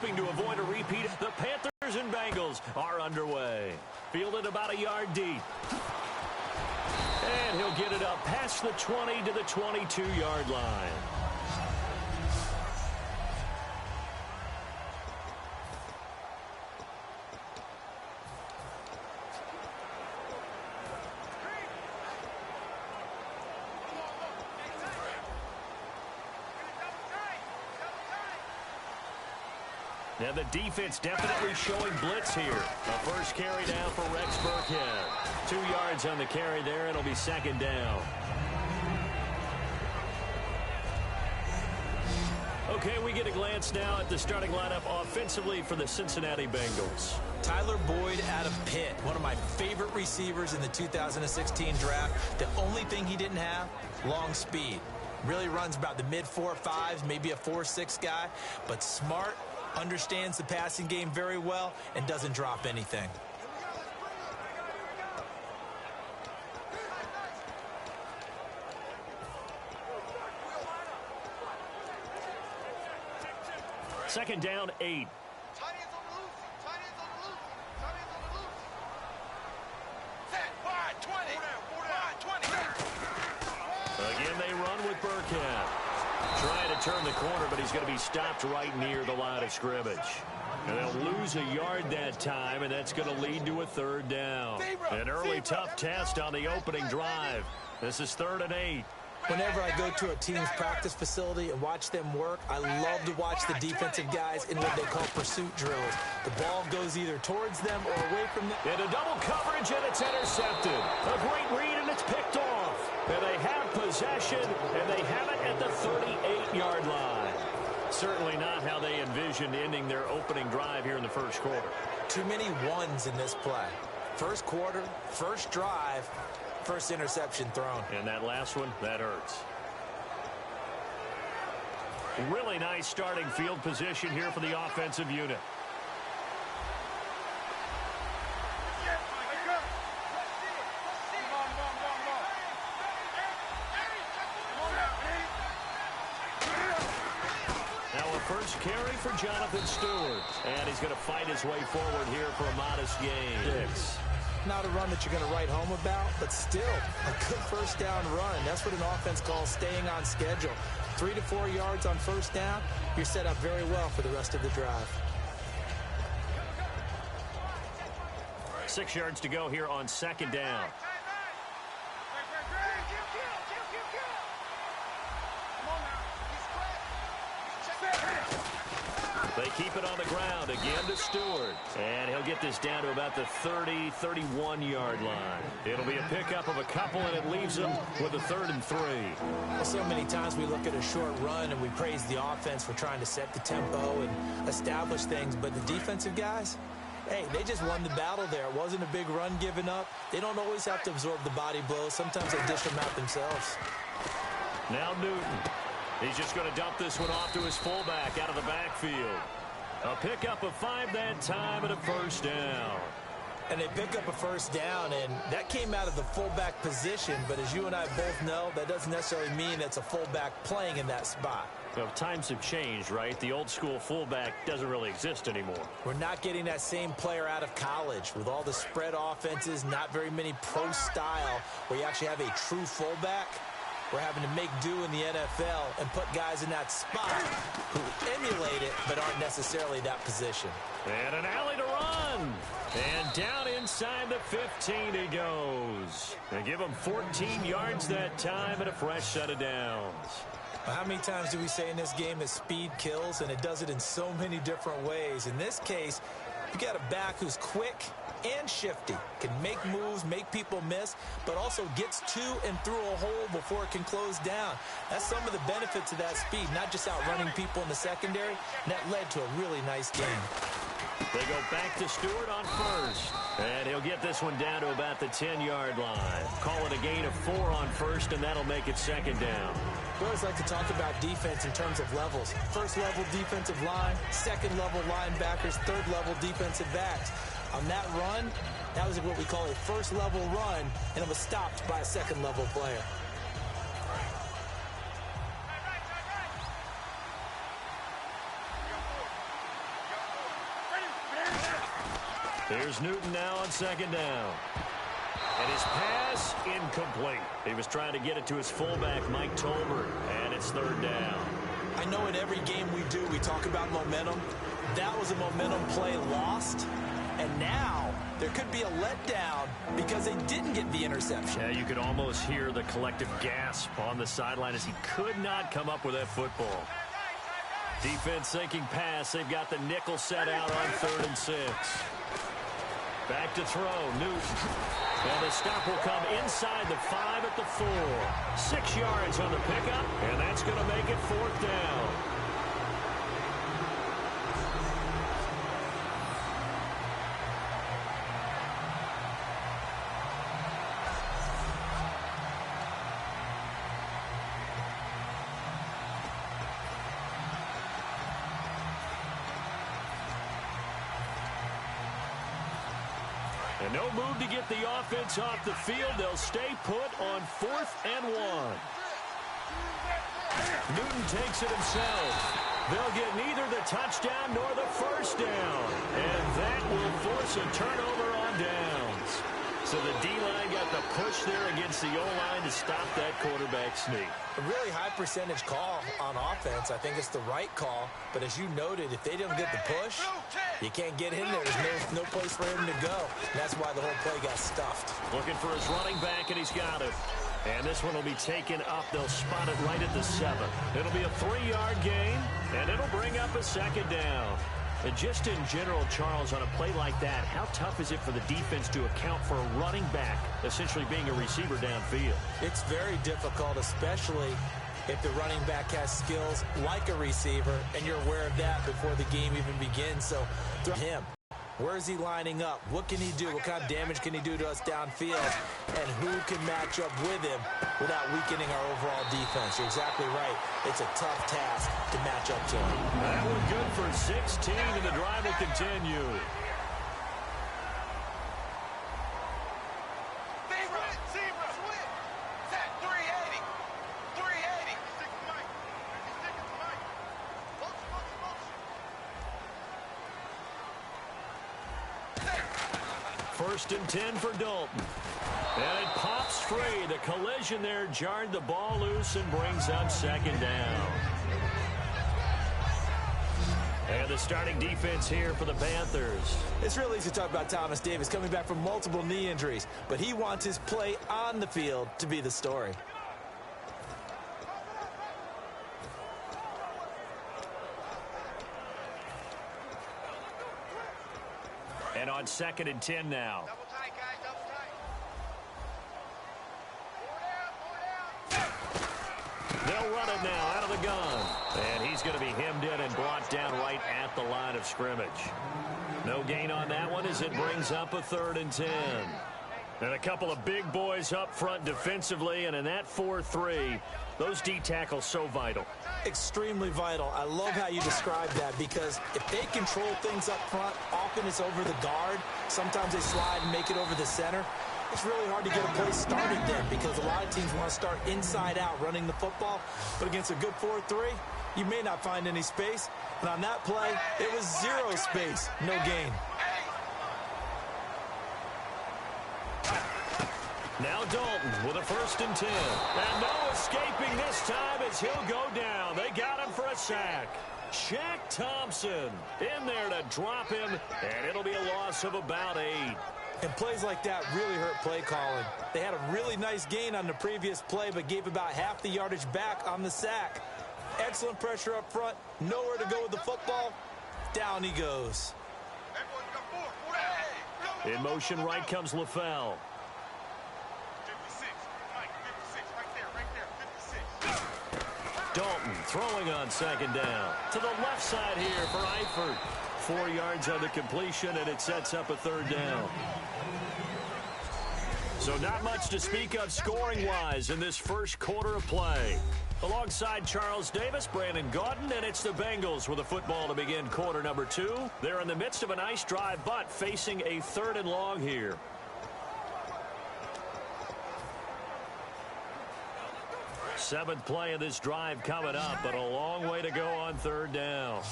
To avoid a repeat, the Panthers and Bengals are underway. Fielded about a yard deep. And he'll get it up past the 20 to the 22-yard line. Now the defense definitely showing blitz here. A first carry down for Rex Burkhead. 2 yards on the carry there. It'll be second down. Okay, we get a glance now at the starting lineup offensively for the Cincinnati Bengals. Tyler Boyd out of Pitt, one of my favorite receivers in the 2016 draft. The only thing he didn't have, long speed. Really runs about the mid-4.5s, maybe a 4.6 guy, but smart, understands the passing game very well, and doesn't drop anything. Second down, 8. Again, they run with Burkhead. Trying to turn the corner, but he's going to be stopped right near the line of scrimmage. And they'll lose a yard that time, and that's going to lead to a third down. An early tough test on the opening drive. This is 3rd and 8. Whenever I go to a team's practice facility and watch them work, I love to watch the defensive guys in what they call pursuit drills. The ball goes either towards them or away from them. And a double coverage, and it's intercepted. A great read, and it's picked off. And they have possession, and they have it at the 38-yard line. Certainly not how they envisioned ending their opening drive here in the first quarter. Too many ones in this play. First quarter, first drive, first interception thrown. And that last one, that hurts. Really nice starting field position here for the offensive unit. First carry for Jonathan Stewart. And he's going to fight his way forward here for a modest gain. 6. Not a run that you're going to write home about, but still a good first down run. That's what an offense calls staying on schedule. 3 to 4 yards on first down. You're set up very well for the rest of the drive. 6 yards to go here on second down. They keep it on the ground again to Stewart. And he'll get this down to about the 30, 31-yard line. It'll be a pickup of a couple, and it leaves them with a 3rd and 3. Well, so many times we look at a short run and we praise the offense for trying to set the tempo and establish things. But the defensive guys, hey, they just won the battle there. It wasn't a big run given up. They don't always have to absorb the body blows. Sometimes they dish them out themselves. Now Newton. He's just going to dump this one off to his fullback out of the backfield. A pickup of 5 that time and a first down. And they pick up a first down, and that came out of the fullback position. But as you and I both know, that doesn't necessarily mean it's a fullback playing in that spot. Well, times have changed, right? The old school fullback doesn't really exist anymore. We're not getting that same player out of college with all the spread offenses, not very many pro style where you actually have a true fullback. We're having to make do in the NFL and put guys in that spot who emulate it but aren't necessarily that position. And an alley to run. And down inside the 15 he goes. They give him 14 yards that time and a fresh set of downs. Well, how many times do we say in this game that speed kills, and it does it in so many different ways? In this case, you got a back who's quick and shifty, can make moves, make people miss, but also gets to and through a hole before it can close down. That's some of the benefits of that speed, not just outrunning people in the secondary, and that led to a really nice game. They go back to Stewart on first, and he'll get this one down to about the 10-yard line. Call it a gain of 4 on first, and that'll make it second down. We always like to talk about defense in terms of levels. First-level defensive line, second-level linebackers, third-level defensive backs. On that run, that was what we call a first-level run, and it was stopped by a second-level player. Here's Newton now on second down. And his pass incomplete. He was trying to get it to his fullback, Mike Tolbert, and it's third down. I know in every game we do, we talk about momentum. That was a momentum play lost. And now there could be a letdown because they didn't get the interception. Yeah, you could almost hear the collective gasp on the sideline as he could not come up with that football. Defense sinking pass. They've got the nickel set out on 3rd and 6. Back to throw, Newton. And the stop will come inside the 5 at the 4. 6 yards on the pickup, and that's going to make it 4th down. And no move to get the offense off the field. They'll stay put on 4th and 1. Newton takes it himself. They'll get neither the touchdown nor the first down. And that will force a turnover on downs. So the D-line got the push there against the O-line to stop that quarterback sneak. A really high percentage call on offense. I think it's the right call. But as you noted, if they don't get the push, you can't get in there. There's no place for him to go. And that's why the whole play got stuffed. Looking for his running back, and he's got it. And this one will be taken up. They'll spot it right at the 7. It'll be a 3-yard gain, and it'll bring up a second down. And just in general, Charles, on a play like that, how tough is it for the defense to account for a running back essentially being a receiver downfield? It's very difficult, especially if the running back has skills like a receiver, and you're aware of that before the game even begins. So, throw him. Where is he lining up? What can he do? What kind of damage can he do to us downfield? And who can match up with him without weakening our overall defense? You're exactly right. It's a tough task to match up to him. That one good for 16, and the drive will continue. First and 10 for Dalton. And it pops free. The collision there jarred the ball loose and brings up second down. And the starting defense here for the Panthers. It's real easy to talk about Thomas Davis coming back from multiple knee injuries, but he wants his play on the field to be the story. And on 2nd and 10 now. Double tight, guys, double tight. They'll run it now out of the gun. And he's going to be hemmed in and brought down right at the line of scrimmage. No gain on that one as it brings up a 3rd and 10. And a couple of big boys up front defensively, and in that 4-3, those D tackles so vital. Extremely vital. I love how you describe that, because if they control things up front, often it's over the guard. Sometimes they slide and make it over the center. It's really hard to get a play started then, because a lot of teams want to start inside out running the football. But against a good 4-3, you may not find any space. And on that play, it was 0 space, no gain. Now Dalton with a 1st and 10. And no escaping this time as he'll go down. They got him for a sack. Shaq Thompson in there to drop him, and it'll be a loss of about 8. And plays like that really hurt play calling. They had a really nice gain on the previous play, but gave about half the yardage back on the sack. Excellent pressure up front. Nowhere to go with the football. Down he goes. In motion right comes LaFell. Dalton throwing on 2nd down. To the left side here for Eifert. 4 yards on the completion, and it sets up a 3rd down. So not much to speak of scoring-wise in this first quarter of play. Alongside Charles Davis, Brandon Gaudin, and it's the Bengals with a football to begin quarter number 2. They're in the midst of a nice drive, but facing a 3rd and long here. Seventh play of this drive coming up, but a long way to go on 3rd down.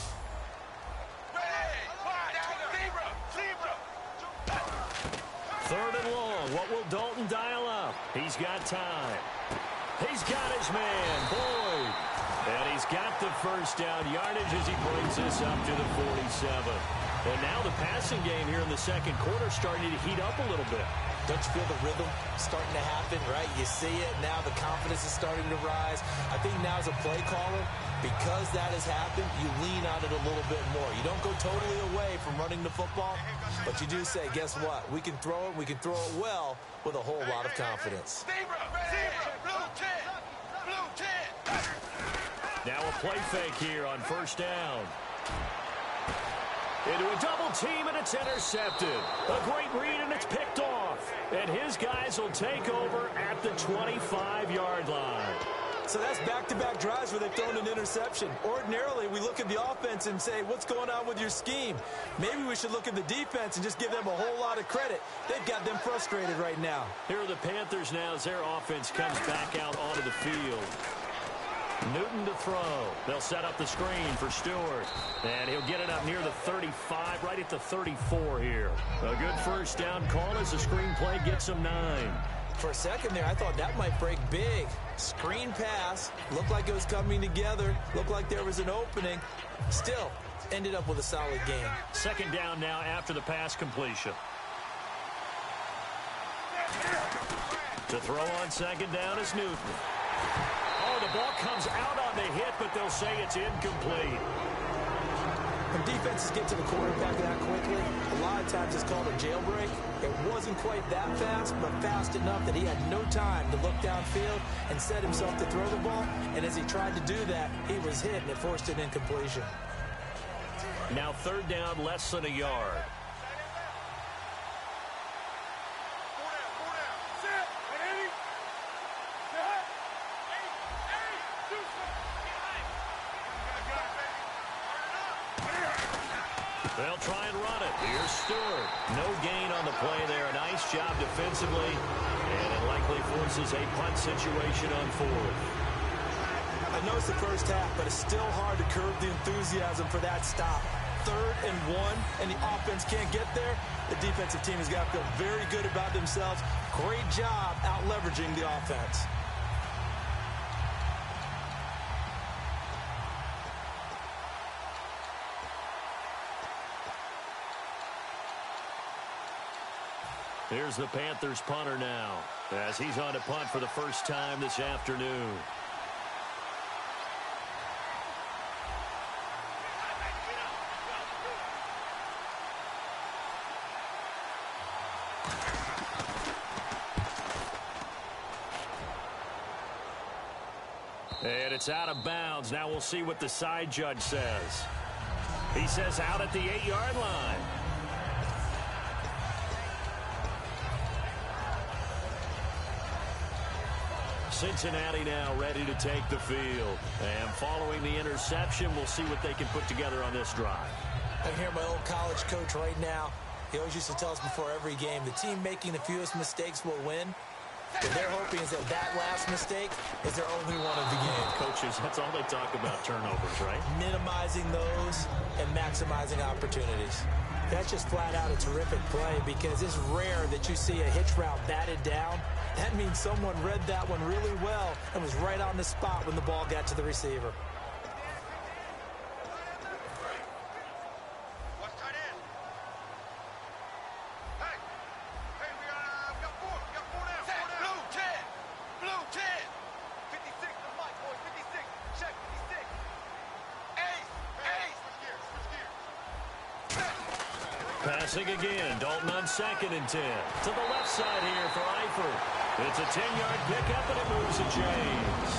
He's got time. He's got his man, Boyd. And he's got the first down yardage as he brings this up to the 47. And now the passing game here in the second quarter starting to heat up a little bit. Don't you feel the rhythm starting to happen, right? You see it. Now the confidence is starting to rise. I think now as a play caller, because that has happened, you lean on it a little bit more. You don't go totally away from running the football, but you do say, guess what? We can throw it. We can throw it well with a whole lot of confidence. Now a play fake here on first down. Into a double team, and it's intercepted. A great read, and it's picked off. And his guys will take over at the 25-yard line. So that's back-to-back drives where they've thrown an interception. Ordinarily, we look at the offense and say, what's going on with your scheme? Maybe we should look at the defense and just give them a whole lot of credit. They've got them frustrated right now. Here are the Panthers now as their offense comes back out onto the field. Newton to throw. They'll set up the screen for Stewart. And he'll get it up near the 35, right at the 34 here. A good first down call as the screen play gets him 9. For a second there, I thought that might break big. Screen pass. Looked like it was coming together. Looked like there was an opening. Still, ended up with a solid game. Second down now after the pass completion. To throw on second down is Newton. Oh, the ball comes out on the hit, but they'll say it's incomplete. When defenses get to the quarterback that quickly, a lot of times it's called a jailbreak. It wasn't quite that fast, but fast enough that he had no time to look downfield and set himself to throw the ball. And as he tried to do that, he was hit, and it forced an incompletion. Now third down, less than a yard. They'll try and run it. Here's Stewart. No gain on the play there. A nice job defensively. And it likely forces a punt situation on fourth. I know it's the first half, but it's still hard to curb the enthusiasm for that stop. 3rd and 1, and the offense can't get there. The defensive team has got to feel very good about themselves. Great job out-leveraging the offense. Here's the Panthers punter now as he's on to punt for the first time this afternoon. And it's out of bounds. Now we'll see what the side judge says. He says out at the 8-yard line. Cincinnati now ready to take the field. And following the interception, we'll see what they can put together on this drive. I hear my old college coach right now. He always used to tell us before every game, the team making the fewest mistakes will win. What they're hoping is that that last mistake is their only one of the game. Coaches, that's all they talk about, turnovers, right? Minimizing those and maximizing opportunities. That's just flat out a terrific play because it's rare that you see a hitch route batted down. That means someone read that one really well and was right on the spot when the ball got to the receiver. Passing again, Dalton on 2nd and 10. To the left side here for Eifert. It's a 10-yard pickup, and it moves the chains.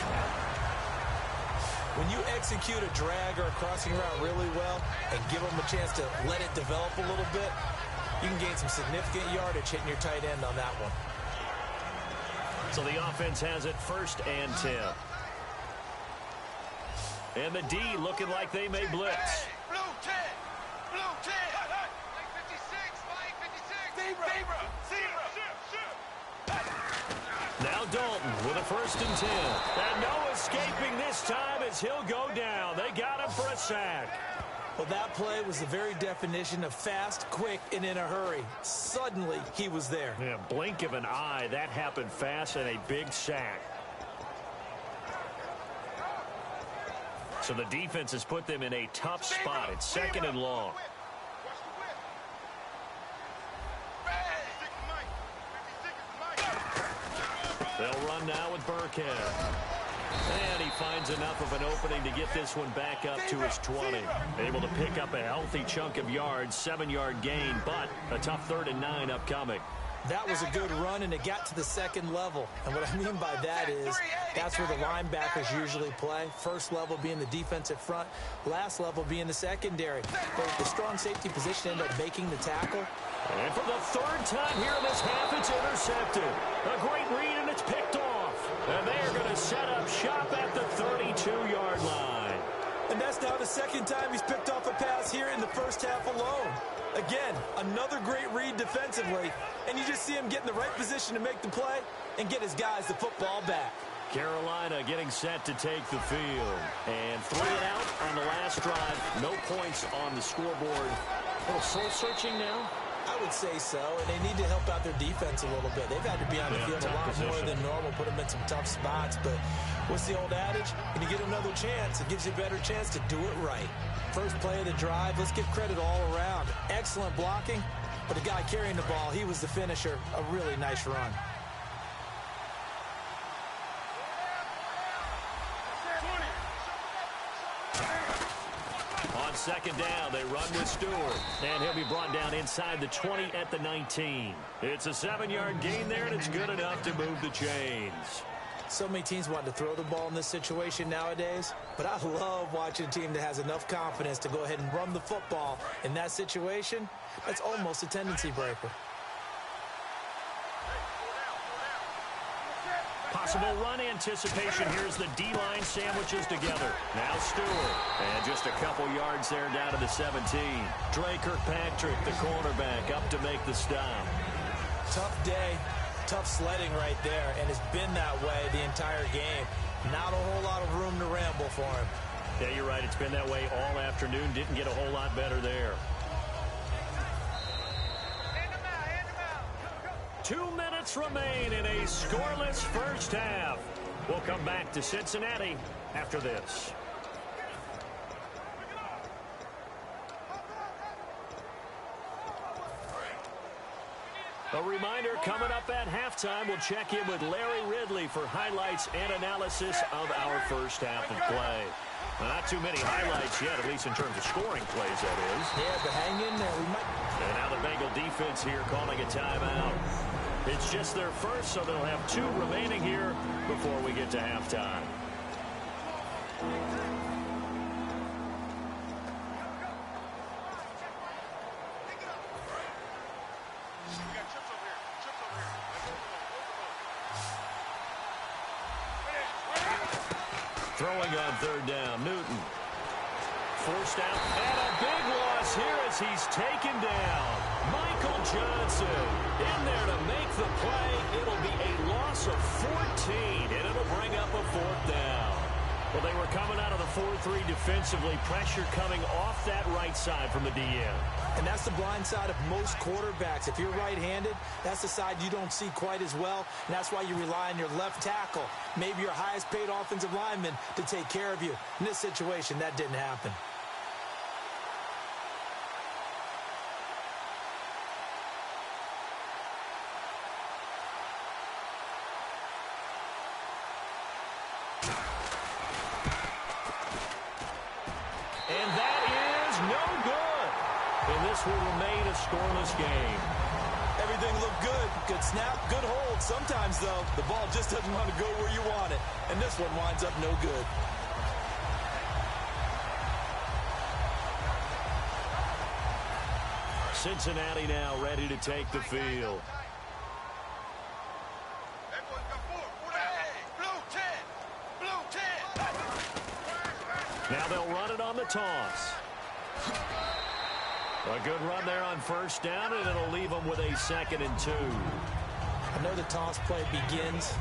When you execute a drag or a crossing route really well and give them a chance to let it develop a little bit, you can gain some significant yardage hitting your tight end on that one. So the offense has it 1st and 10. And the D looking like they may blitz. Blue 10! Blue 10! Now Dalton with a 1st and 10. And no escaping this time as he'll go down. They got him for a sack. Well, that play was the very definition of fast, quick, and in a hurry. Suddenly, he was there. Yeah, blink of an eye. That happened fast and a big sack. So the defense has put them in a tough spot. It's 2nd and long. They'll run now with Burkhead. And he finds enough of an opening to get this one back up to his 20. Able to pick up a healthy chunk of yards, 7-yard gain, but a tough 3rd and 9 upcoming. That was a good run, and it got to the 2nd level. And what I mean by that is that's where the linebackers usually play. First level being the defensive front, last level being the secondary. But the strong safety position ended up making the tackle. And for the 3rd time here in this half, it's intercepted. A great read, and it's picked off. And they're going to set up shop at the 32-yard line. And that's now the 2nd time he's picked off a pass here in the first half alone. Again, another great read defensively, and you just see him get in the right position to make the play and get his guys the football back. Carolina getting set to take the field. And 3 and out on the last drive. No points on the scoreboard. A little soul-searching now? I would say so, and they need to help out their defense a little bit. They've had to be on the field a lot more than normal, put them in some tough spots. But what's the old adage? When you get another chance, it gives you a better chance to do it right. First play of the drive, let's give credit all around. Excellent blocking, but the guy carrying the ball, he was the finisher. A really nice run. On 2nd down, they run with Stewart. And he'll be brought down inside the 20 at the 19. It's a 7-yard gain there, and it's good enough to move the chains. So many teams want to throw the ball in this situation nowadays, but I love watching a team that has enough confidence to go ahead and run the football. In that situation, that's almost a tendency breaker. Possible run anticipation. Here's the D-line sandwiches together. Now Stewart. And just a couple yards there down to the 17. Dre Kirkpatrick, the cornerback, up to make the stop. Tough day. Tough sledding right there, and it's been that way the entire game. Not a whole lot of room to ramble for him. Yeah, you're right. It's been that way all afternoon. Didn't get a whole lot better there. 2 minutes remain in a scoreless first half. We'll come back to Cincinnati after this. A reminder, coming up at halftime, we'll check in with Larry Ridley for highlights and analysis of our first half of play. Well, not too many highlights yet, at least in terms of scoring plays, that is. Yeah, but hang in there. And now the Bengal defense here calling a timeout. It's just their first, so they'll have 2 remaining here before we get to halftime. Throwing on 3rd down, Newton. Forced out, and a big loss here as he's taken down. Michael Johnson in there to make the play. It'll be a loss of 14, and it'll bring up a 4th down. Well, they were coming out of the 4-3 defensively. Pressure coming off that right side from the DN. And that's the blind side of most quarterbacks. If you're right-handed, that's the side you don't see quite as well. And that's why you rely on your left tackle, maybe your highest-paid offensive lineman, to take care of you. In this situation, that didn't happen. And that is no good. And this will remain a scoreless game. Everything looked good. Good snap, good hold. Sometimes, though, the ball just doesn't want to go where you want it. And this one winds up no good. Cincinnati now ready to take the field. Now they'll run it on the toss. A good run there on 1st down, and it'll leave them with a 2nd and 2. I know the toss play begins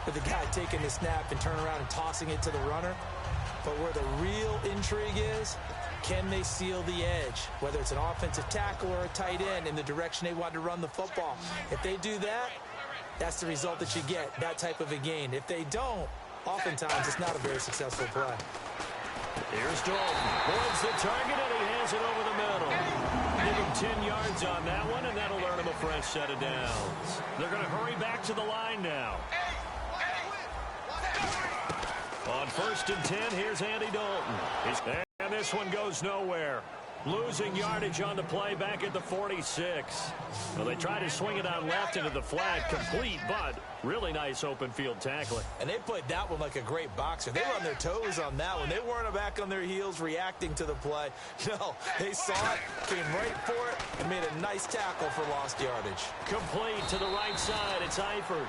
with the guy taking the snap and turning around and tossing it to the runner. But where the real intrigue is Can they seal the edge, whether it's an offensive tackle or a tight end, in the direction they want to run the football? If they do that, that's the result that you get, that type of a gain. If they don't, oftentimes it's not a very successful play. Here's Dalton. Points the target, and he hands it over the middle. Give him 10 yards on that one, and that'll earn him a fresh set of downs. They're going to hurry back to the line now. On 1st and 10, here's Andy Dalton. And this one goes nowhere. Losing yardage on the play back at the 46. Well, they tried to swing it on left into the flat, complete, but really nice open field tackling. And they played that one like a great boxer. They were on their toes on that one. They weren't back on their heels reacting to the play. No, they saw it, came right for it, and made a nice tackle for lost yardage. Complete to the right side. It's Eifert.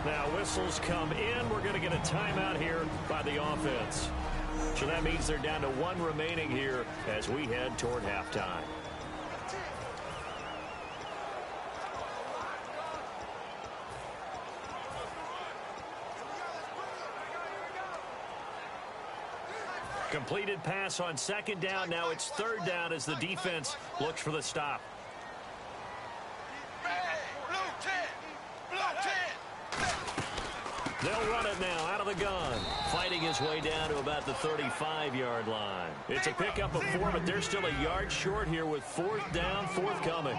Now whistles come in. We're going to get a timeout here by the offense. So that means they're down to 1 remaining here as we head toward halftime. Completed pass on 2nd down. Now it's 3rd down as the defense looks for the stop. They'll run it now out of the gun. Fighting his way down to about the 35-yard line. It's a pickup of 4, but they're still a yard short here with 4th down, forthcoming.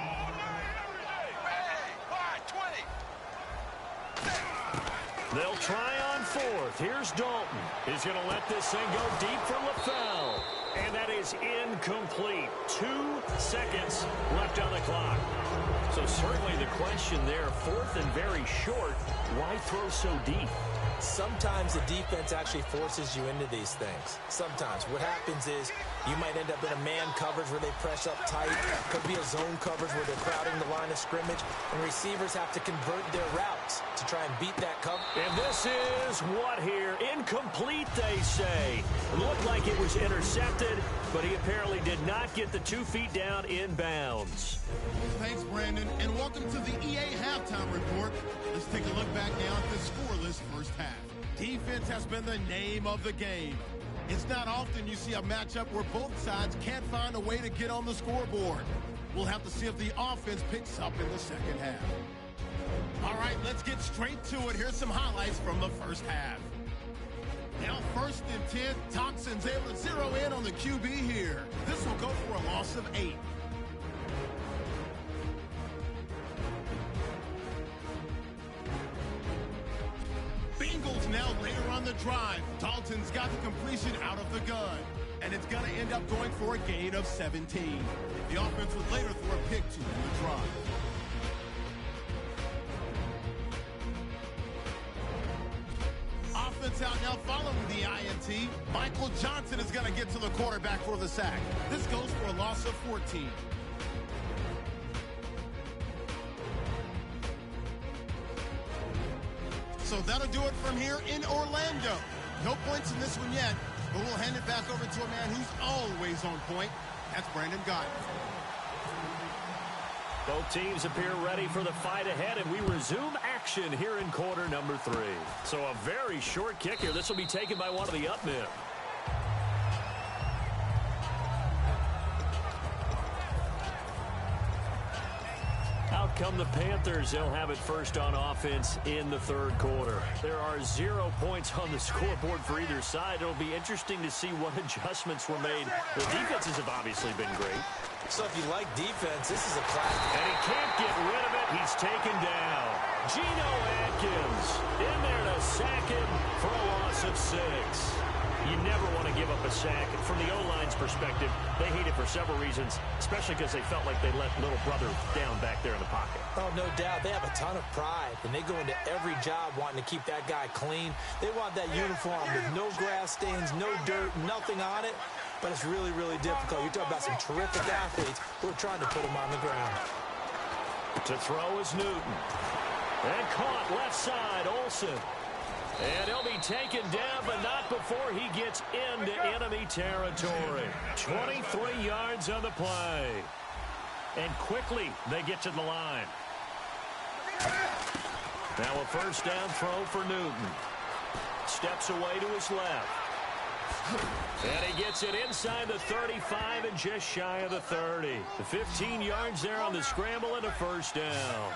They'll try on 4th. Here's Dalton. He's going to let this thing go deep for LaFell. And that is incomplete. 2 seconds left on the clock. So certainly the question there, 4th and very short, why throw so deep? Sometimes the defense actually forces you into these things. Sometimes. What happens is you might end up in a man coverage where they press up tight. Could be a zone coverage where they're crowding the line of scrimmage. And receivers have to convert their routes to try and beat that cover. And this is what here? Incomplete, they say. It looked like it was intercepted, but he apparently did not get the 2 feet down in bounds. Thanks, Brandon, and welcome to the EA Halftime Report. Let's take a look back now at the scoreless first half. Defense has been the name of the game. It's not often you see a matchup where both sides can't find a way to get on the scoreboard. We'll have to see if the offense picks up in the second half. All right, let's get straight to it. Here's some highlights from the first half. Now 1st and 10, Thompson's able to zero in on the QB here. This will go for a loss of 8. Bengals now later on the drive. Dalton's got the completion out of the gun. And it's going to end up going for a gain of 17. The offense would later throw a pick to in the drive. Offense out now following the INT. Michael Johnson is going to get to the quarterback for the sack. This goes for a loss of 14. So that'll do it from here in Orlando. No points in this one yet, but we'll hand it back over to a man who's always on point. That's Brandon Gott. Both teams appear ready for the fight ahead, and we resume action here in quarter number 3. So a very short kick here. This will be taken by one of the up men. Out come the Panthers. They'll have it first on offense in the 3rd quarter. There are 0 points on the scoreboard for either side. It'll be interesting to see what adjustments were made. The defenses have obviously been great. So if you like defense, this is a classic. And he can't get rid of it. He's taken down. Geno Atkins in there to sack him for a loss of 6. You never want to give up a sack. From the O-line's perspective, they hate it for several reasons, especially because they felt like they let little brother down back there in the pocket. Oh, no doubt. They have a ton of pride, and they go into every job wanting to keep that guy clean. They want that uniform with no grass stains, no dirt, nothing on it. But it's really, really difficult. You're talking about some terrific athletes who are trying to put him on the ground. To throw is Newton. And caught left side, Olsen. And he'll be taken down, but not before he gets into enemy territory. 23 yards on the play. And quickly they get to the line. Now a first down throw for Newton. Steps away to his left. And he gets it inside the 35 and just shy of the 30. The 15 yards there on the scramble and a first down.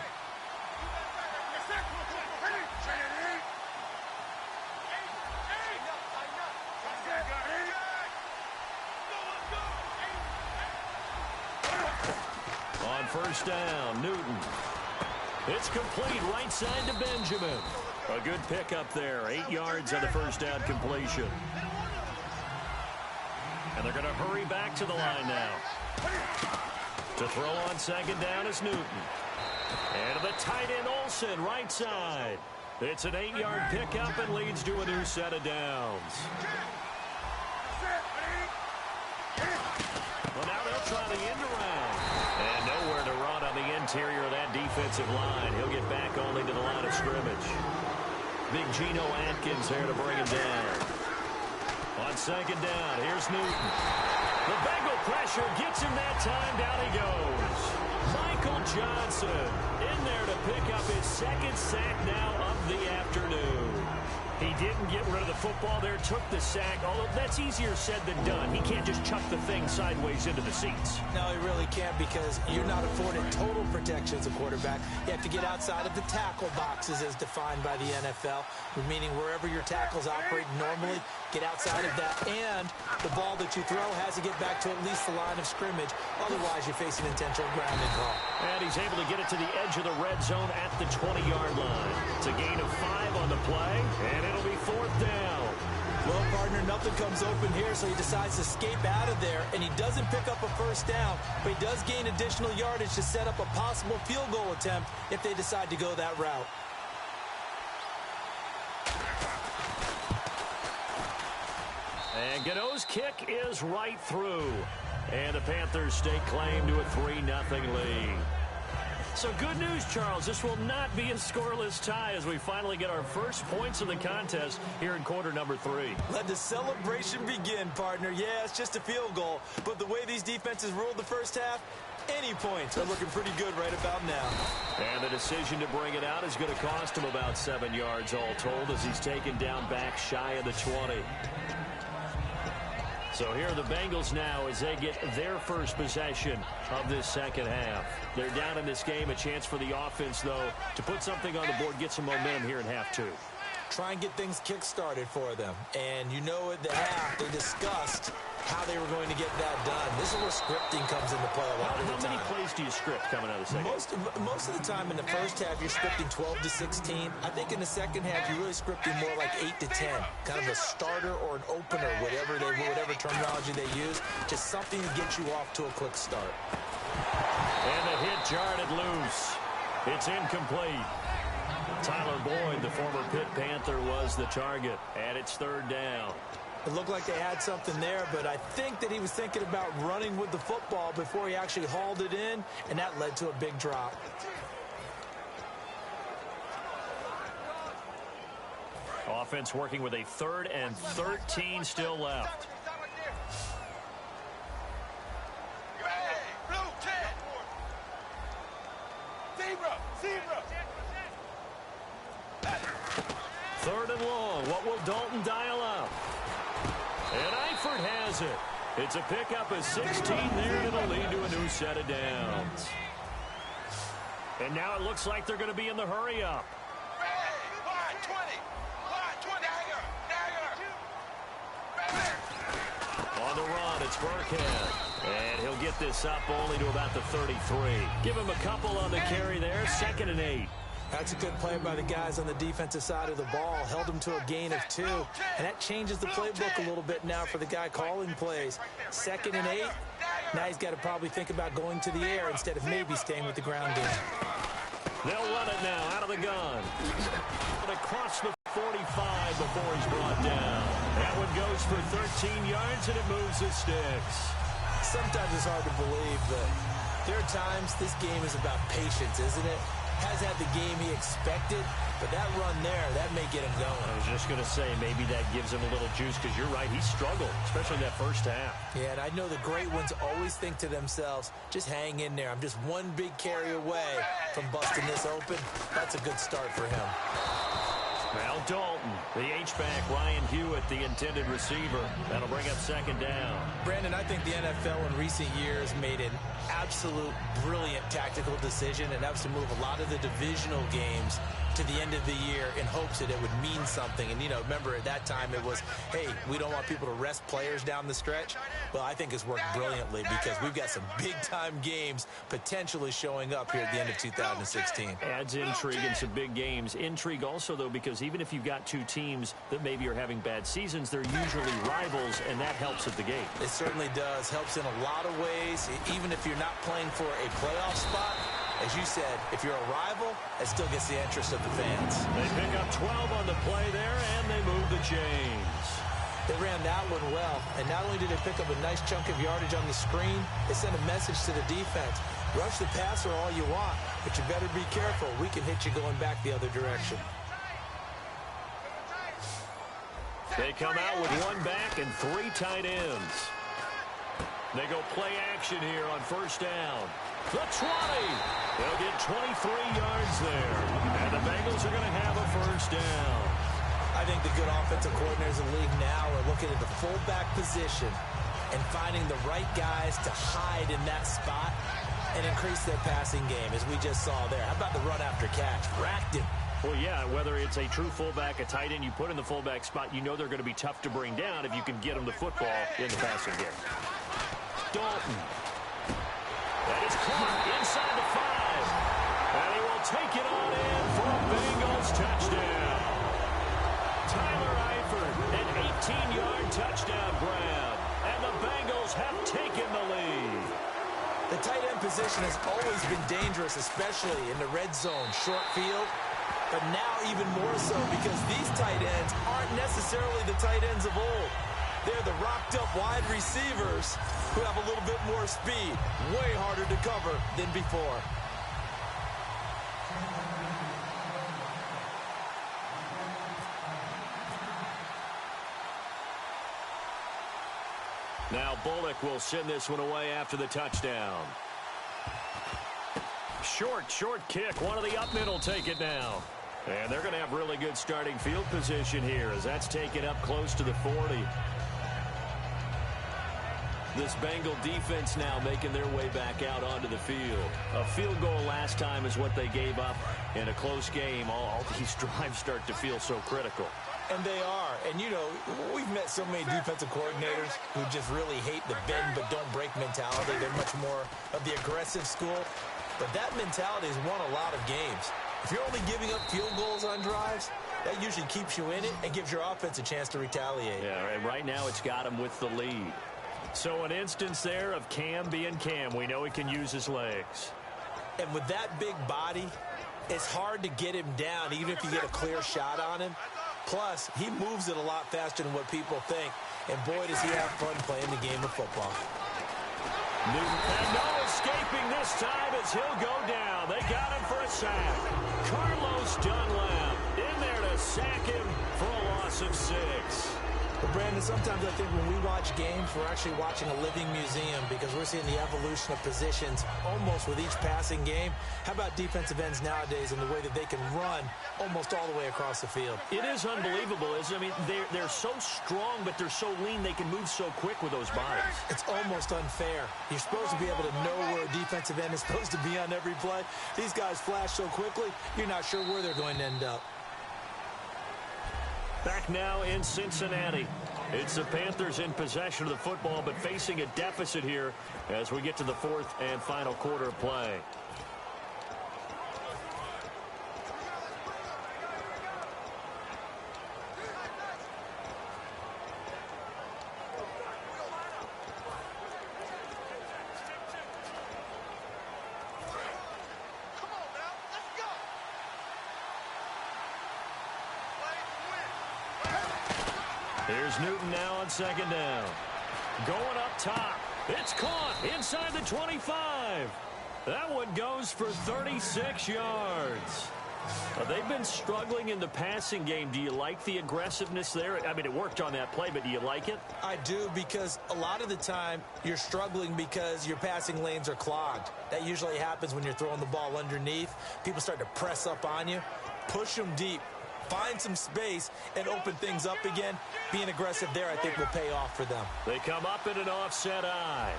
On first down, Newton. It's complete right side to Benjamin. A good pickup there. 8 yards on the first down completion. And they're going to hurry back to the line now. To throw on second down is Newton. And the tight end Olsen, right side. It's an 8-yard pickup and leads to a new set of downs. Well, now they'll try the end around. And nowhere to run on the interior of that defensive line. He'll get back only to the line of scrimmage. Big Geno Atkins there to bring him down. On second down, here's Newton. The Bengal pressure gets him that time. Down he goes. Michael Johnson in there to pick up his second sack now of the afternoon. He didn't get rid of the football there, took the sack, although that's easier said than done. He can't just chuck the thing sideways into the seats. No, he really can't because you're not afforded total protection as a quarterback. You have to get outside of the tackle boxes as defined by the NFL, meaning wherever your tackles operate normally, get outside of that. And the ball that you throw has to get back to at least the line of scrimmage. Otherwise, you're facing intentional grounding call. And he's able to get it to the edge of the red zone at the 20-yard line. It's a gain of 5 on the play, and it'll be fourth down. Well, partner, nothing comes open here, so he decides to escape out of there, and he doesn't pick up a first down, but he does gain additional yardage to set up a possible field goal attempt if they decide to go that route. And Gano's kick is right through. And the Panthers stake claim to a 3-0 lead. So good news, Charles. This will not be a scoreless tie as we finally get our first points of the contest here in quarter number 3. Let the celebration begin, partner. Yeah, it's just a field goal. But the way these defenses ruled the first half, any points are looking pretty good right about now. And the decision to bring it out is going to cost him about 7 yards all told as he's taken down back shy of the 20. So here are the Bengals now as they get their first possession of this second half. They're down in this game. A chance for the offense, though, to put something on the board, get some momentum here in half 2. Try and get things kick-started for them. And you know at the half, they discussed how they were going to get that done. This is where scripting comes into play a lot of the time. How many plays do you script coming out of the second? Most of the time in the first half, you're scripting 12 to 16. I think in the second half, you're really scripting more like 8 to 10. Kind of a starter or an opener, whatever terminology they use. Just something to get you off to a quick start. And the hit jarred it loose. It's incomplete. Tyler Boyd, the former Pitt Panther, was the target. And it's third down. It looked like they had something there, but I think that he was thinking about running with the football before he actually hauled it in, and that led to a big drop. Offense working with a 3rd and 13 still left. Third and long. What will Dalton dial up? And Eifert has it. It's a pickup of 16 there, and it'll lead to a new set of downs. And now it looks like they're going to be in the hurry-up. On the run, it's Burkhead. And he'll get this up only to about the 33. Give him a couple on the carry there. 2nd and 8. That's a good play by the guys on the defensive side of the ball. Held him to a gain of 2. And that changes the playbook a little bit now for the guy calling plays. 2nd and 8. Now he's got to probably think about going to the air instead of maybe staying with the ground game. They'll run it now out of the gun. But across the 45 before he's brought down. That one goes for 13 yards, and it moves the sticks. Sometimes it's hard to believe, but there are times this game is about patience, isn't it? Has had the game he expected, but that run there, that may get him going. I was just going to say, maybe that gives him a little juice, because you're right, he struggled, especially that first half. Yeah, and I know the great ones always think to themselves, just hang in there. I'm just one big carry away from busting this open. That's a good start for him. Now Dalton, the H-back, Ryan Hewitt, the intended receiver. That'll bring up second down. Brandon, I think the NFL in recent years made an absolute brilliant tactical decision, and that was to move a lot of the divisional games to the end of the year in hopes that it would mean something. And, you know, remember at that time it was, hey, we don't want people to rest players down the stretch. Well, I think it's worked brilliantly because we've got some big-time games potentially showing up here at the end of 2016. Adds intrigue in some big games. Intrigue also, though, because even if you've got two teams that maybe are having bad seasons, they're usually rivals, and that helps at the gate. It certainly does. Helps in a lot of ways, even if you're not playing for a playoff spot. As you said, if you're a rival, it still gets the interest of the fans. They pick up 12 on the play there, and they move the chains. They ran that one well, and not only did they pick up a nice chunk of yardage on the screen, they sent a message to the defense. Rush the passer all you want, but you better be careful. We can hit you going back the other direction. They come out with one back and three tight ends. They go play action here on first down. The 20. They'll get 23 yards there. And the Bengals are going to have a first down. I think the good offensive coordinators in the league now are looking at the fullback position and finding the right guys to hide in that spot and increase their passing game, as we just saw there. How about the run after catch? Racked him. Well, yeah, whether it's a true fullback, a tight end you put in the fullback spot, you know they're going to be tough to bring down if you can get them the football in the passing game. Dalton. That is caught inside the 5. And he will take it on in for a Bengals touchdown. Tyler Eifert, an 18-yard touchdown grab. And the Bengals have taken the lead. The tight end position has always been dangerous, especially in the red zone, short field. But now even more so because these tight ends aren't necessarily the tight ends of old. They're the rocked-up wide receivers who have a little bit more speed. Way harder to cover than before. Now Bullock will send this one away after the touchdown. Short kick. One of the up men will take it now. And they're going to have really good starting field position here as that's taken up close to the 40. This Bengal defense now making their way back out onto the field. A field goal last time is what they gave up in a close game. All these drives start to feel so critical. And they are. And, you know, we've met so many defensive coordinators who just really hate the bend but don't break mentality. They're much more of the aggressive school. But that mentality has won a lot of games. If you're only giving up field goals on drives, that usually keeps you in it and gives your offense a chance to retaliate. Yeah, and right now it's got him with the lead. So an instance there of Cam being Cam. We know he can use his legs. And with that big body, it's hard to get him down, even if you get a clear shot on him. Plus, he moves it a lot faster than what people think. And boy, does he have fun playing the game of football. And no escaping this time as he'll go down. They got him for a sack. Carlos Dunlap in there to sack him for a loss of 6. But, Brandon, sometimes I think when we watch games, we're actually watching a living museum because we're seeing the evolution of positions almost with each passing game. How about defensive ends nowadays and the way that they can run almost all the way across the field? It is unbelievable, isn't it? I mean, they're so strong, but they're so lean. They can move so quick with those bodies. It's almost unfair. You're supposed to be able to know where a defensive end is supposed to be on every play. These guys flash so quickly, you're not sure where they're going to end up. Back now in Cincinnati. It's the Panthers in possession of the football, but facing a deficit here as we get to the 4th and final quarter of play. Here's Newton now on second down. Going up top. It's caught inside the 25. That one goes for 36 yards. They've been struggling in the passing game. Do you like the aggressiveness there? I mean, it worked on that play, but do you like it? I do, because a lot of the time you're struggling because your passing lanes are clogged. That usually happens when you're throwing the ball underneath. People start to press up on you. Push them deep. find some space and open things up again. Being aggressive there, I think, will pay off for them. They come up in an offset eye.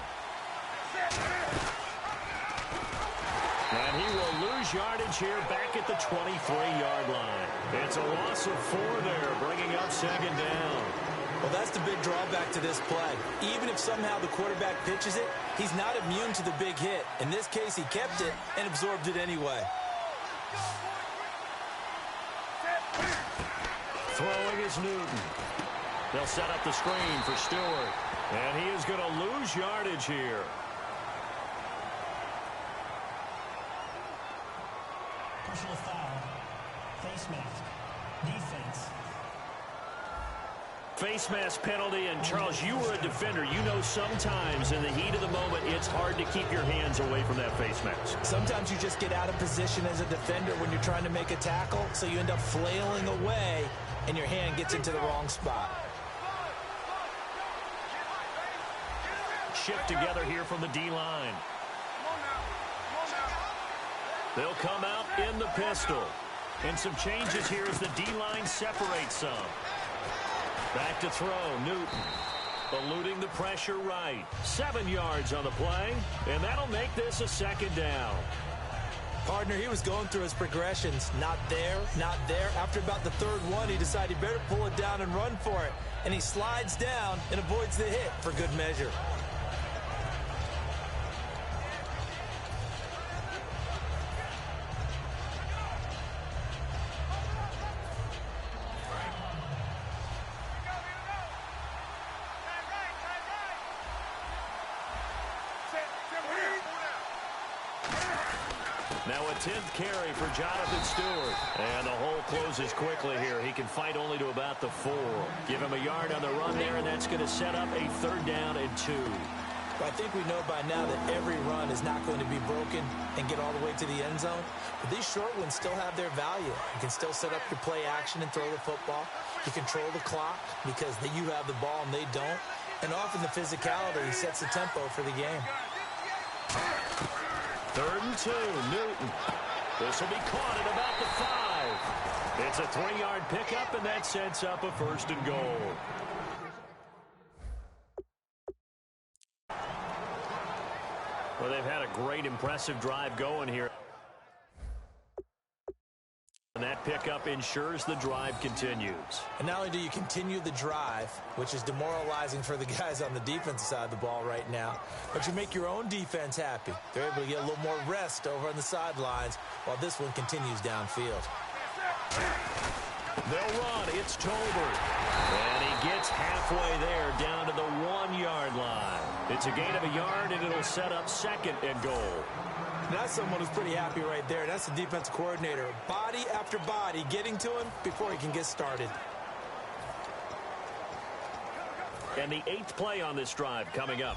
And he will lose yardage here back at the 23-yard line. It's a loss of 4 there, bringing up 2nd down. Well, that's the big drawback to this play. Even if somehow the quarterback pitches it, he's not immune to the big hit. In this case, he kept it and absorbed it anyway. Throwing is Newton. They'll set up the screen for Stewart. And he is going to lose yardage here. Personal foul. Face mask. Defense. Face mask penalty, and Charles, you were a defender. You know sometimes in the heat of the moment, it's hard to keep your hands away from that face mask. Sometimes you just get out of position as a defender when you're trying to make a tackle, so you end up flailing away, and your hand gets into the wrong spot. Shift together here from the D-line. They'll come out in the pistol. And some changes here as the D-line separates some. Back to throw, Newton. Eluding the pressure right. 7 yards on the play, and that'll make this a 2nd down. Partner, he was going through his progressions. Not there, not there. After about the 3rd one, he decided he better pull it down and run for it. And he slides down and avoids the hit for good measure. Now a 10th carry for Jonathan Stewart. And the hole closes quickly here. He can fight only to about the 4. Give him a yard on the run there, and that's going to set up a 3rd down and 2. But I think we know by now that every run is not going to be broken and get all the way to the end zone. But these short ones still have their value. You can still set up your play action and throw the football. You control the clock because you have the ball and they don't. And often the physicality sets the tempo for the game. 3rd and 2, Newton. This will be caught at about the 5. It's a 3-yard pickup, and that sets up a 1st and goal. Well, they've had a great, impressive drive going here. And that pickup ensures the drive continues. And not only do you continue the drive, which is demoralizing for the guys on the defensive side of the ball right now, but you make your own defense happy. They're able to get a little more rest over on the sidelines while this one continues downfield. They'll run. It's Tolbert. And he gets halfway there down to the 1-yard line. It's a gain of a yard, and it'll set up 2nd and goal. That's someone who's pretty happy right there. That's the defense coordinator. Body after body getting to him before he can get started. And the 8th play on this drive coming up.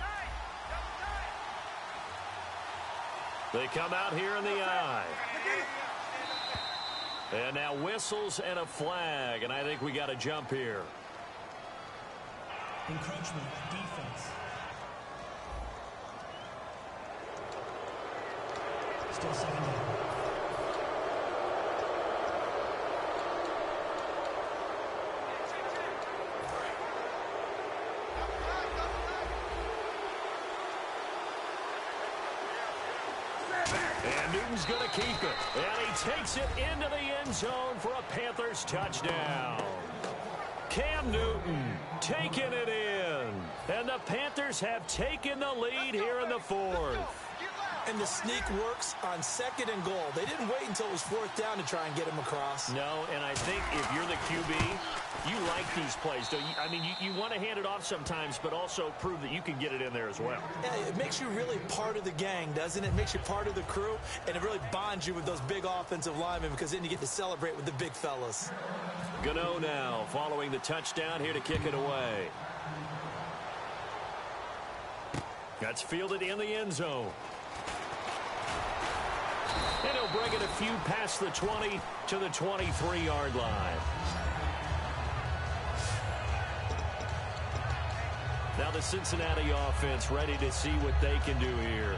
They come out here in the eye. And now whistles and a flag, and I think we got a jump here. Encroachment, defense. Still 2nd down. And Newton's going to keep it. And he takes it into the end zone for a Panthers touchdown. Cam Newton taking it in. And the Panthers have taken the lead here in the 4th. And the sneak works on 2nd and goal. They didn't wait until it was 4th down to try and get him across. No, and I think if you're the QB, you like these plays, don't you? I mean, you want to hand it off sometimes, but also prove that you can get it in there as well. Yeah, it makes you really part of the gang, doesn't it? It makes you part of the crew, and it really bonds you with those big offensive linemen because then you get to celebrate with the big fellas. Gano now following the touchdown here to kick it away. That's fielded in the end zone. And he'll bring it a few past the 20 to the 23-yard line. Now the Cincinnati offense ready to see what they can do here.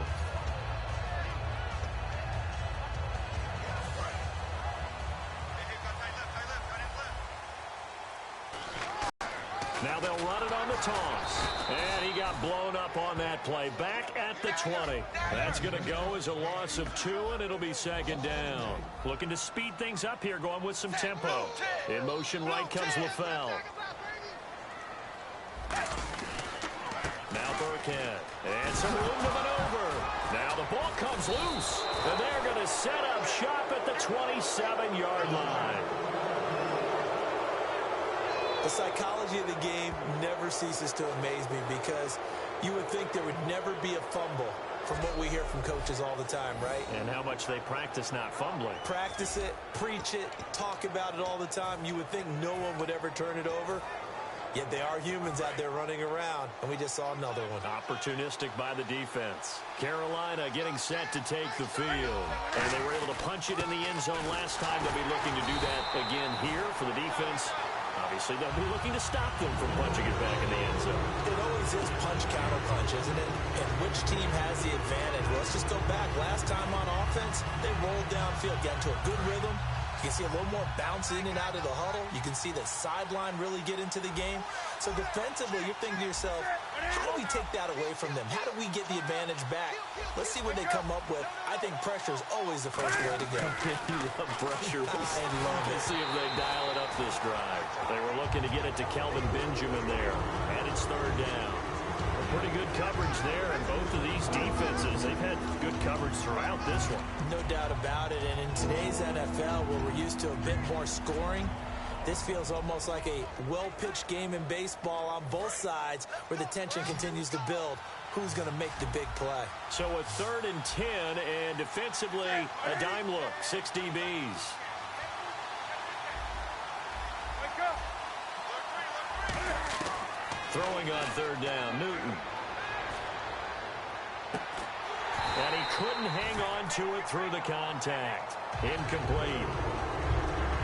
Now they'll run it on the toss. And he got blown up on that play. Back at the 20. That's going to go as a loss of 2, and it'll be second down. Looking to speed things up here, going with some tempo. In motion right comes LaFell. Now Burkhead. And some room to maneuver. Now the ball comes loose. And they're going to set up shop at the 27-yard line. The psychology of the game never ceases to amaze me because you would think there would never be a fumble from what we hear from coaches all the time, right? And how much they practice not fumbling. Practice it, preach it, talk about it all the time. You would think no one would ever turn it over. Yet they are humans out there running around, and we just saw another one. Opportunistic by the defense. Carolina getting set to take the field. And they were able to punch it in the end zone last time. They'll be looking to do that again here for the defense. Obviously, they'll be looking to stop them from punching it back in the end zone. It always is punch, counter punch, isn't it? And which team has the advantage? Well, let's just go back. Last time on offense, they rolled downfield, got into a good rhythm. You can see a little more bounce in and out of the huddle. You can see the sideline really get into the game. So defensively, you're thinking to yourself, how do we take that away from them? How do we get the advantage back? Let's see what they come up with. I think pressure is always the first way to go. You love pressure. I love it. Let's see if they dial it up this drive. They were looking to get it to Kelvin Benjamin there. And it's third down. Pretty good coverage there, and both of these defenses, they've had good coverage throughout this one. No doubt about it, and in today's NFL, where we're used to a bit more scoring, this feels almost like a well-pitched game in baseball on both sides where the tension continues to build. Who's going to make the big play? So a 3rd and 10, and defensively, a dime look, 6 DBs. Throwing on 3rd down, Newton. And he couldn't hang on to it through the contact. Incomplete.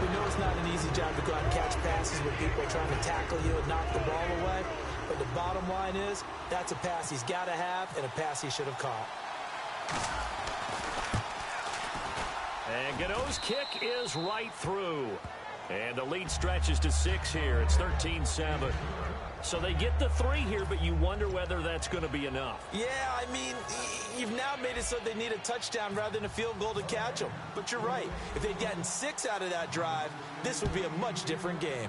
We know it's not an easy job to go out and catch passes when people are trying to tackle you and knock the ball away. But the bottom line is, that's a pass he's got to have and a pass he should have caught. And Gano's kick is right through. And the lead stretches to 6 here. It's 13-7. So they get the 3 here, but you wonder whether that's going to be enough. Yeah, I mean, you've now made it so they need a touchdown rather than a field goal to catch them. But you're right. If they'd gotten 6 out of that drive, this would be a much different game.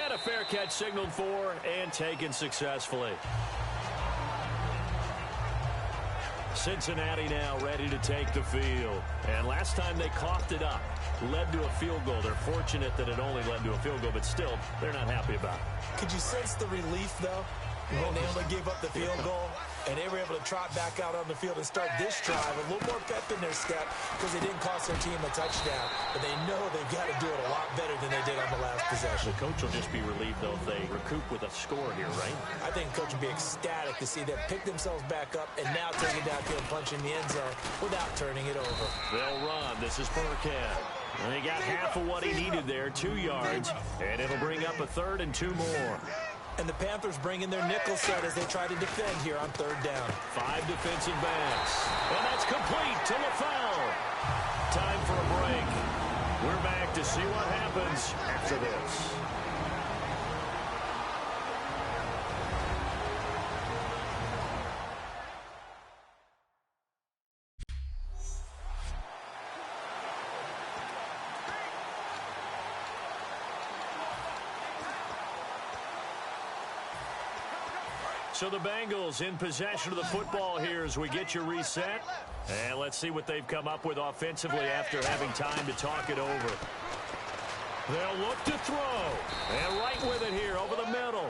And a fair catch signaled for and taken successfully. Cincinnati now ready to take the field. And last time they coughed it up, led to a field goal. They're fortunate that it only led to a field goal, but still, they're not happy about it. Could you sense the relief, though, when they only gave up the field goal and they were able to trot back out on the field and start this drive a little more pep in their step because they didn't cost their team a touchdown, but they know they've got to do it a lot better than they did on the last possession. The coach will just be relieved, though, if they recoup with a score here, right? I think the coach will be ecstatic to see them pick themselves back up and now take it downfield and punch in the end zone without turning it over. They'll run. This is Burkhead. And he got half of what he needed there, 2 yards, and it'll bring up a 3rd and 2 more. And the Panthers bring in their nickel set as they try to defend here on 3rd down. 5 defensive backs. And that's complete to LaFell. Time for a break. We're back to see what happens after this. So the Bengals in possession of the football here as we get you reset. And let's see what they've come up with offensively after having time to talk it over. They'll look to throw. And right with it here over the middle.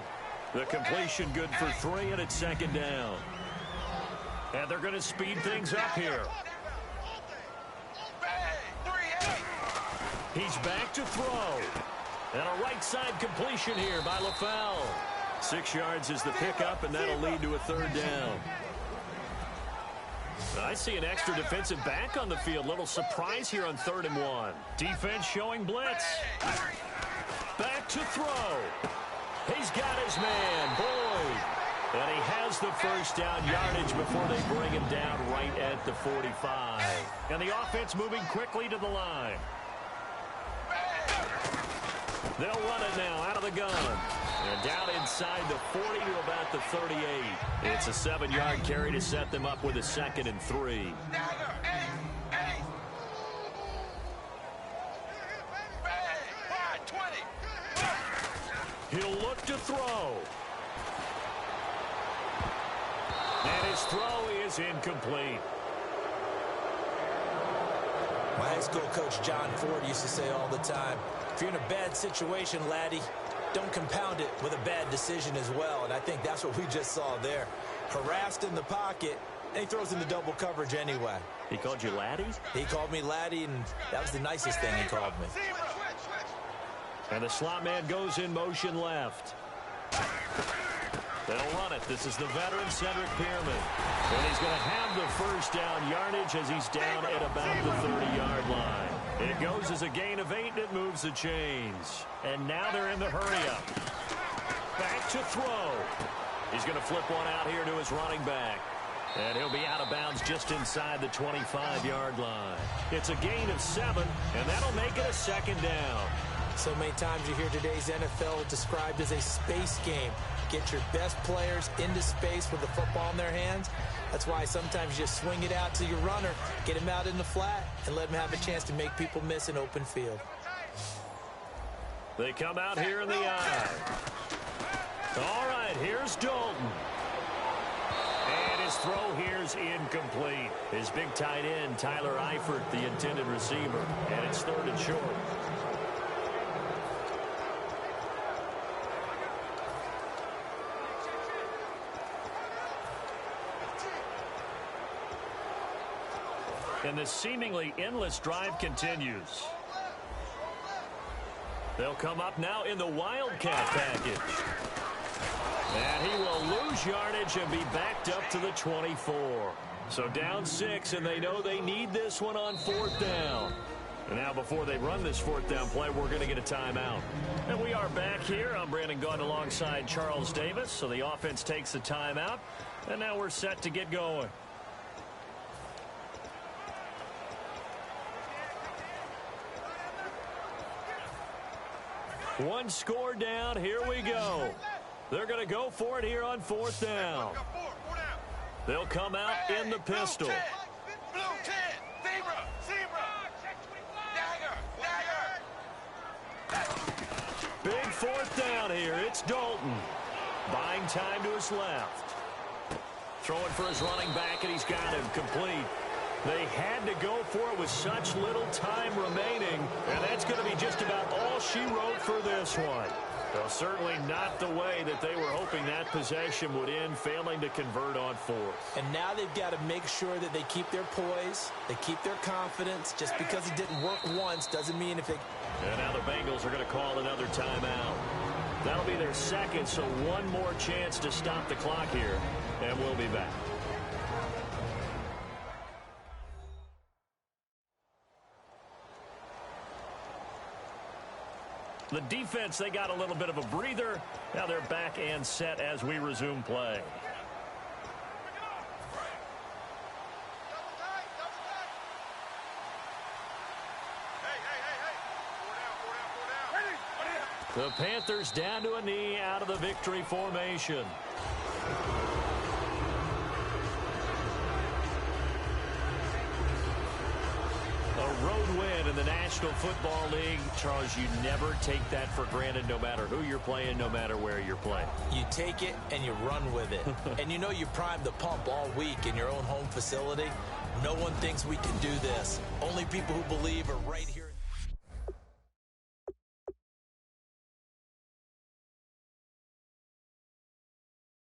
The completion good for 3, and it's 2nd down. And they're going to speed things up here. He's back to throw. And a right side completion here by LaFell. 6 yards is the pickup, and that'll lead to a 3rd down. I see an extra defensive back on the field. Little surprise here on 3rd and 1. Defense showing blitz. Back to throw. He's got his man, Boyd. And he has the first down yardage before they bring him down right at the 45. And the offense moving quickly to the line. They'll run it now out of the gun. And down inside the 40 to about the 38. It's a 7-yard carry to set them up with a 2nd and 3. He'll look to throw. And his throw is incomplete. My high school coach John Ford used to say all the time, if you're in a bad situation, laddie, don't compound it with a bad decision as well. And I think that's what we just saw there. Harassed in the pocket, and he throws into double coverage anyway. He called you laddie? He called me laddie, and that was the nicest thing he called me. And the slot man goes in motion left. They'll run it. This is the veteran Cedric Pearman. And he's going to have the first down yardage as he's down at about the 30-yard line. It goes as a gain of 8, and it moves the chains. And now they're in the hurry-up. Back to throw. He's going to flip one out here to his running back. And he'll be out of bounds just inside the 25-yard line. It's a gain of 7, and that'll make it a 2nd down. So many times you hear today's NFL described as a space game. Get your best players into space with the football in their hands. That's why sometimes you just swing it out to your runner, get him out in the flat, and let him have a chance to make people miss an open field. They come out here in the eye. All right, here's Dalton. And his throw here's incomplete. His big tight end, Tyler Eifert, the intended receiver. And it's 3rd and short. And this seemingly endless drive continues. They'll come up now in the Wildcat package. And he will lose yardage and be backed up to the 24. So down 6, and they know they need this one on 4th down. And now before they run this 4th down play, we're going to get a timeout. And we are back here. I'm Brandon Gunn alongside Charles Davis. So the offense takes the timeout. And now we're set to get going. One score down. Here we go. They're going to go for it here on 4th down. They'll come out in the pistol. Blue 10, zebra. Big 4th down here. It's Dalton. Buying time to his left. Throwing for his running back, and he's got him complete. They had to go for it with such little time remaining, and that's going to be just about all she wrote for this one. Well, certainly not the way that they were hoping that possession would end, failing to convert on 4th. And now they've got to make sure that they keep their poise, they keep their confidence. Just because it didn't work once doesn't mean if it... And now the Bengals are going to call another timeout. That'll be their 2nd, so one more chance to stop the clock here, and we'll be back. The defense, they got a little bit of a breather. Now they're back and set as we resume play. The Panthers down to a knee out of the victory formation. A road win in the National Football League. Charles, you never take that for granted, no matter who you're playing, no matter where you're playing. You take it and you run with it. And you know you primed the pump all week in your own home facility. No one thinks we can do this. Only people who believe are right here.